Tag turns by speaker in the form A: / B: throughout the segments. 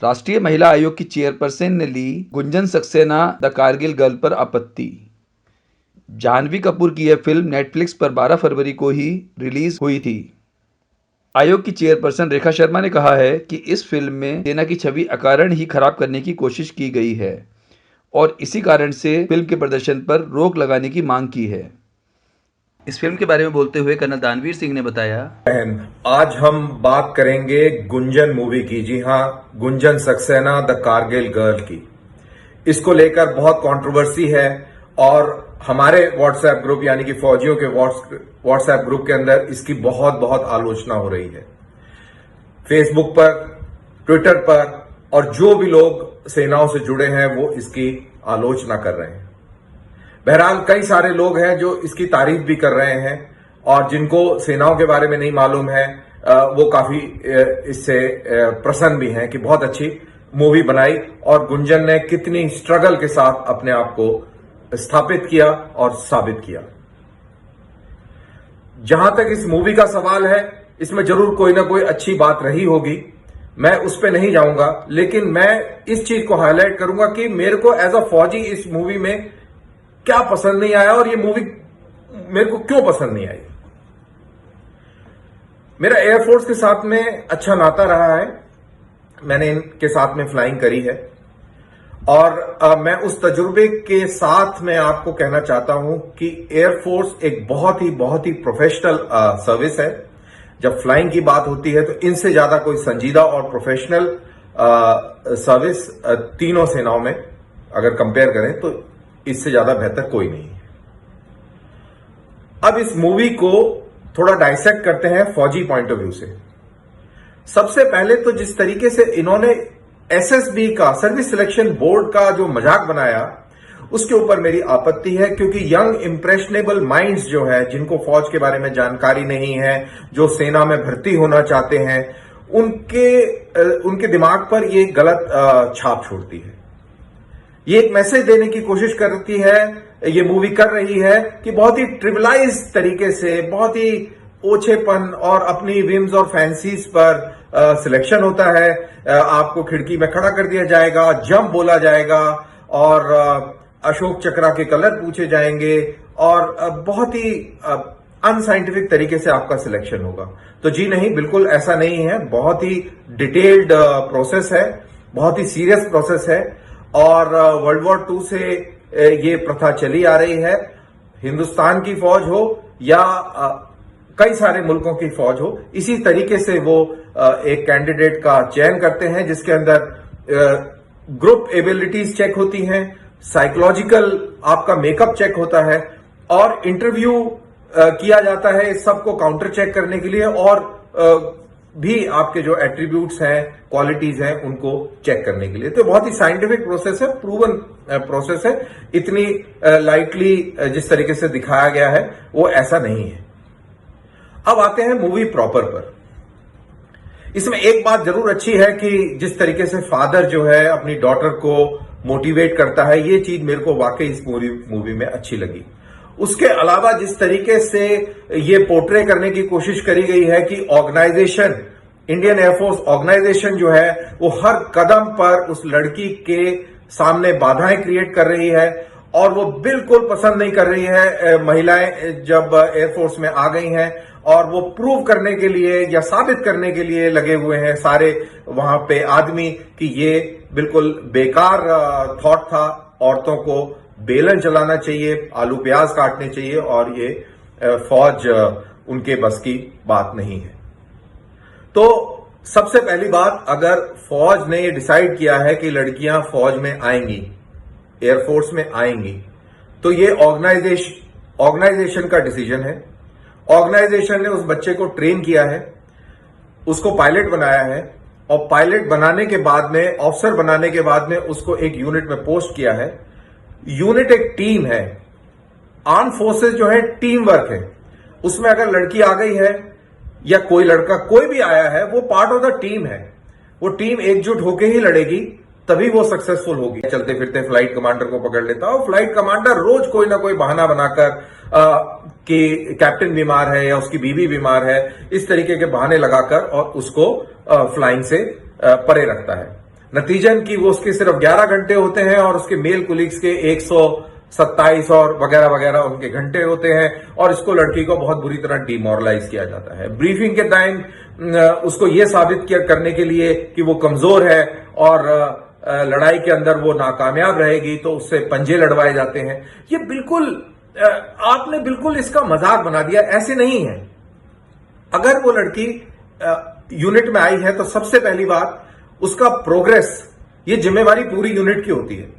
A: राष्ट्रीय महिला आयोग की चेयरपर्सन ने ली गुंजन सक्सेना द कारगिल गर्ल पर आपत्ति। जानवी कपूर की यह फिल्म नेटफ्लिक्स पर 12 फरवरी को ही रिलीज हुई थी। आयोग की चेयरपर्सन रेखा शर्मा ने कहा है कि इस फिल्म में सेना की छवि अकारण ही खराब करने की कोशिश की गई है और इसी कारण से फिल्म के प्रदर्शन पर रोक लगाने की मांग की है। इस फिल्म के बारे में बोलते हुए कर्नल दानवीर सिंह ने बताया,
B: आज हम बात करेंगे गुंजन मूवी की। जी हां, गुंजन सक्सेना द कारगिल गर्ल की। इसको लेकर बहुत कंट्रोवर्सी है और हमारे व्हाट्सएप ग्रुप यानी कि फौजियों के व्हाट्सएप ग्रुप के अंदर इसकी बहुत बहुत आलोचना हो रही है। फेसबुक पर, ट्विटर पर और जो भी लोग सेनाओं से जुड़े हैं वो इसकी आलोचना कर रहे हैं। बहरहाल कई सारे लोग हैं जो इसकी तारीफ भी कर रहे हैं और जिनको सेनाओं के बारे में नहीं मालूम है वो काफी इससे प्रसन्न भी हैं कि बहुत अच्छी मूवी बनाई और गुंजन ने कितनी स्ट्रगल के साथ अपने आप को स्थापित किया और साबित किया। जहां तक इस मूवी का सवाल है, इसमें जरूर कोई ना कोई अच्छी बात रही होगी, मैं उस पर नहीं जाऊंगा, लेकिन मैं इस चीज को हाईलाइट करूंगा कि मेरे को एज अ फौजी इस मूवी में क्या पसंद नहीं आया और ये मूवी मेरे को क्यों पसंद नहीं आई। मेरा एयरफोर्स के साथ में अच्छा नाता रहा है, मैंने इनके साथ में फ्लाइंग करी है और मैं उस तजुर्बे के साथ में आपको कहना चाहता हूं कि एयरफोर्स एक बहुत ही प्रोफेशनल सर्विस है। जब फ्लाइंग की बात होती है तो इनसे ज्यादा कोई संजीदा और प्रोफेशनल सर्विस तीनों सेनाओं में अगर कंपेयर करें तो इससे ज्यादा बेहतर कोई नहीं है। अब इस मूवी को थोड़ा डाइसेक्ट करते हैं फौजी पॉइंट ऑफ व्यू से। सबसे पहले तो जिस तरीके से इन्होंने एसएसबी का, सर्विस सिलेक्शन बोर्ड का जो मजाक बनाया, उसके ऊपर मेरी आपत्ति है, क्योंकि यंग इंप्रेशनेबल माइंड्स जो है, जिनको फौज के बारे में जानकारी नहीं है, जो सेना में भर्ती होना चाहते हैं, उनके दिमाग पर ये गलत छाप छोड़ती है। ये एक मैसेज देने की कोशिश करती है, ये मूवी कर रही है कि बहुत ही ट्रिविलाइज तरीके से, बहुत ही ओछेपन और अपनी विम्स और फैंसीज पर सिलेक्शन होता है। आपको खिड़की में खड़ा कर दिया जाएगा, जंप बोला जाएगा और अशोक चक्रा के कलर पूछे जाएंगे और बहुत ही अनसाइंटिफिक तरीके से आपका सिलेक्शन होगा। तो जी नहीं, बिल्कुल ऐसा नहीं है। बहुत ही डिटेल्ड प्रोसेस है, बहुत ही सीरियस प्रोसेस है और वर्ल्ड वॉर 2 से ये प्रथा चली आ रही है। हिंदुस्तान की फौज हो या कई सारे मुल्कों की फौज हो, इसी तरीके से वो एक कैंडिडेट का चयन करते हैं जिसके अंदर ग्रुप एबिलिटीज चेक होती हैं, साइकोलॉजिकल आपका मेकअप चेक होता है और इंटरव्यू किया जाता है इस सबको काउंटर चेक करने के लिए और भी आपके जो एट्रीब्यूट्स हैं, क्वालिटीज हैं, उनको चेक करने के लिए। तो बहुत ही साइंटिफिक प्रोसेस है, प्रूवन प्रोसेस है। इतनी लाइटली जिस तरीके से दिखाया गया है वो ऐसा नहीं है। अब आते हैं मूवी प्रॉपर पर। इसमें एक बात जरूर अच्छी है कि जिस तरीके से फादर जो है अपनी डॉटर को मोटिवेट करता है, ये चीज मेरे को वाकई इस पूरी मूवी में अच्छी लगी। उसके अलावा जिस तरीके से ये पोर्ट्रे करने की कोशिश करी गई है कि ऑर्गेनाइजेशन, इंडियन एयरफोर्स ऑर्गेनाइजेशन जो है वो हर कदम पर उस लड़की के सामने बाधाएं क्रिएट कर रही है और वो बिल्कुल पसंद नहीं कर रही है महिलाएं जब एयरफोर्स में आ गई हैं और वो प्रूव करने के लिए या साबित करने के लिए लगे हुए हैं सारे वहां पे आदमी कि ये बिल्कुल बेकार थॉट था। औरतों को बेलन चलाना चाहिए, आलू प्याज काटने चाहिए और ये फौज उनके बस की बात नहीं है। तो सबसे पहली बात, अगर फौज ने ये डिसाइड किया है कि लड़कियां फौज में आएंगी, एयरफोर्स में आएंगी, तो ये ऑर्गेनाइजेशन का डिसीजन है। ऑर्गेनाइजेशन ने उस बच्चे को ट्रेन किया है, उसको पायलट बनाया है और पायलट बनाने के बाद में, ऑफिसर बनाने के बाद में उसको एक यूनिट में पोस्ट किया है। यूनिट एक टीम है, आर्म फोर्सेस जो है टीम वर्क है। उसमें अगर लड़की आ गई है या कोई लड़का, कोई भी आया है, वो पार्ट ऑफ द टीम है। वो टीम एकजुट होकर ही लड़ेगी, तभी वो सक्सेसफुल होगी। चलते फिरते फ्लाइट कमांडर को पकड़ लेता और फ्लाइट कमांडर रोज कोई ना कोई बहाना बनाकर कि कैप्टन बीमार है या उसकी बीवी बीमार है, इस तरीके के बहाने लगाकर और उसको फ्लाइंग से परे रखता है। नतीजन कि वो उसके सिर्फ 11 घंटे होते हैं और उसके मेल कुलीग्स के 127 और वगैरह वगैरह उनके घंटे होते हैं, और इसको लड़की को बहुत बुरी तरह डिमोरलाइज किया जाता है। ब्रीफिंग के टाइम उसको ये साबित करने के लिए कि वो कमजोर है और लड़ाई के अंदर वो नाकामयाब रहेगी, तो उससे पंजे लड़वाए जाते हैं। ये बिल्कुल आपने बिल्कुल इसका मजाक बना दिया, ऐसे नहीं है। अगर वो लड़की यूनिट में आई है तो सबसे पहली बात उसका प्रोग्रेस, ये जिम्मेवारी पूरी यूनिट की होती है।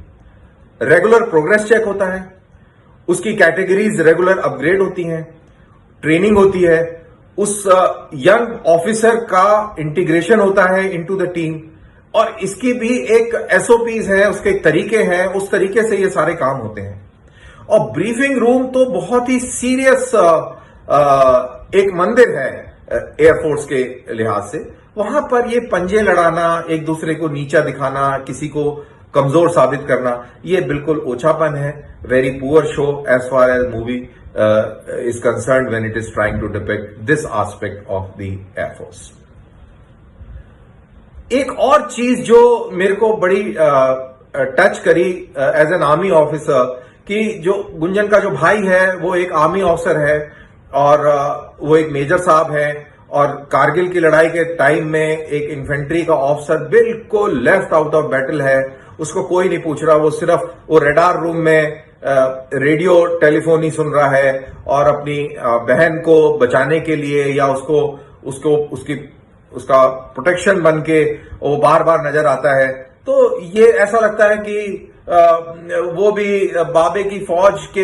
B: रेगुलर प्रोग्रेस चेक होता है, उसकी कैटेगरीज रेगुलर अपग्रेड होती हैं, ट्रेनिंग होती है, उस यंग ऑफिसर का इंटीग्रेशन होता है इनटू द टीम, और इसकी भी एक एसओपीज है, उसके एक तरीके हैं, उस तरीके से ये सारे काम होते हैं। और ब्रीफिंग रूम तो बहुत ही सीरियस एक मंदिर है एयरफोर्स के लिहाज से। वहां पर ये पंजे लड़ाना, एक दूसरे को नीचा दिखाना, किसी को कमजोर साबित करना, ये बिल्कुल ओछापन है। Very poor show as far as movie is concerned when it is trying to depict this aspect of the Air Force. एक और चीज जो मेरे को बड़ी टच करी एज एन आर्मी ऑफिसर, कि जो गुंजन का जो भाई है वो एक आर्मी ऑफिसर है और वो एक मेजर साहब है, और कारगिल की लड़ाई के टाइम में एक इन्फेंट्री का ऑफिसर बिल्कुल लेफ्ट आउट ऑफ बैटल है, उसको कोई नहीं पूछ रहा, वो सिर्फ वो रेडार रूम में रेडियो टेलीफोन ही सुन रहा है और अपनी बहन को बचाने के लिए या उसका प्रोटेक्शन बन के वो बार बार नजर आता है। तो ये ऐसा लगता है कि वो भी बाबे की फौज के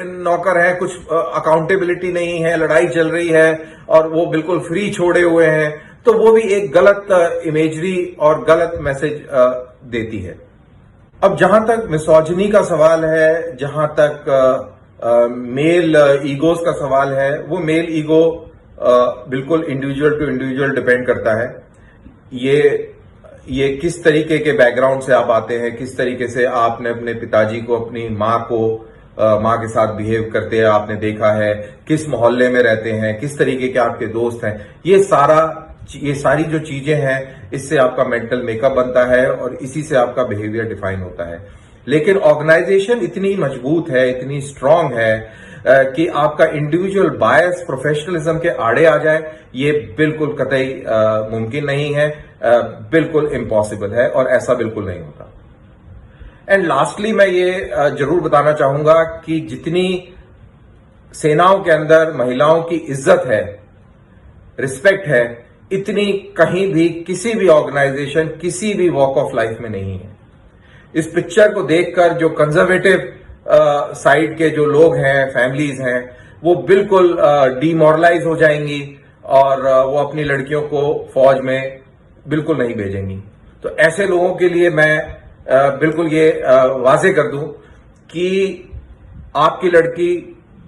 B: नौकर हैं, कुछ अकाउंटेबिलिटी नहीं है, लड़ाई चल रही है और वो बिल्कुल फ्री छोड़े हुए हैं, तो वो भी एक गलत इमेजरी और गलत मैसेज देती है। अब जहां तक मिसोजिनी का सवाल है, जहां तक मेल ईगोज का सवाल है, वो मेल ईगो बिल्कुल इंडिविजुअल टू इंडिविजुअल डिपेंड करता है। ये किस तरीके के बैकग्राउंड से आप आते हैं, किस तरीके से आपने अपने पिताजी को, अपनी माँ के साथ बिहेव करते हैं आपने देखा है, किस मोहल्ले में रहते हैं, किस तरीके के आपके दोस्त हैं, ये सारी जो चीजें हैं, इससे आपका मेंटल मेकअप बनता है और इसी से आपका बिहेवियर डिफाइन होता है। लेकिन ऑर्गेनाइजेशन इतनी मजबूत है, इतनी स्ट्रांग है कि आपका इंडिविजुअल बायस प्रोफेशनलिज्म के आड़े आ जाए, ये बिल्कुल कतई मुमकिन नहीं है, बिल्कुल इम्पॉसिबल है और ऐसा बिल्कुल नहीं होता। एंड लास्टली मैं ये जरूर बताना चाहूंगा कि जितनी सेनाओं के अंदर महिलाओं की इज्जत है, रिस्पेक्ट है, इतनी कहीं भी किसी भी ऑर्गेनाइजेशन, किसी भी वॉक ऑफ लाइफ में नहीं है। इस पिक्चर को देखकर जो कंजर्वेटिव साइड के जो लोग हैं, फैमिलीज हैं, वो बिल्कुल डीमोरलाइज हो जाएंगी और वो अपनी लड़कियों को फौज में बिल्कुल नहीं भेजेंगी। तो ऐसे लोगों के लिए मैं बिल्कुल ये वाजे कर दूं कि आपकी लड़की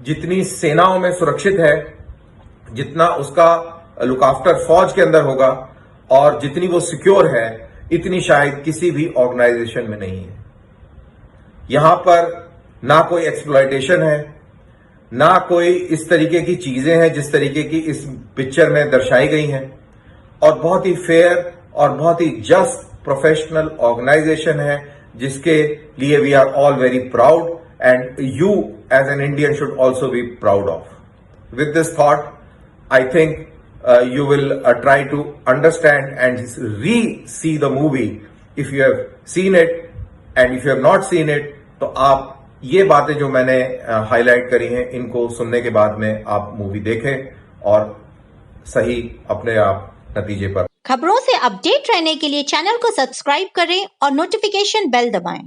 B: जितनी सेनाओं में सुरक्षित है, जितना उसका लुक आफ्टर फौज के अंदर होगा और जितनी वो सिक्योर है, इतनी शायद किसी भी ऑर्गेनाइजेशन में नहीं है। यहां पर ना कोई एक्सप्लॉयटेशन है, ना कोई इस तरीके की चीजें हैं जिस तरीके की इस पिक्चर में दर्शाई गई हैं, और बहुत ही फेयर और बहुत ही जस्ट प्रोफेशनल ऑर्गेनाइजेशन है, जिसके लिए we are all very proud and you as an Indian should also be proud of. With this thought I think you will try to understand and re-see the movie if you have seen it, and if you have not seen it, तो आप ये बातें जो मैंने highlight करी हैं, इनको सुनने के बाद में आप मूवी देखें और सही अपने आप नतीजे पर।
C: खबरों से अपडेट रहने के लिए चैनल को सब्सक्राइब करें और नोटिफिकेशन बेल दबाएं।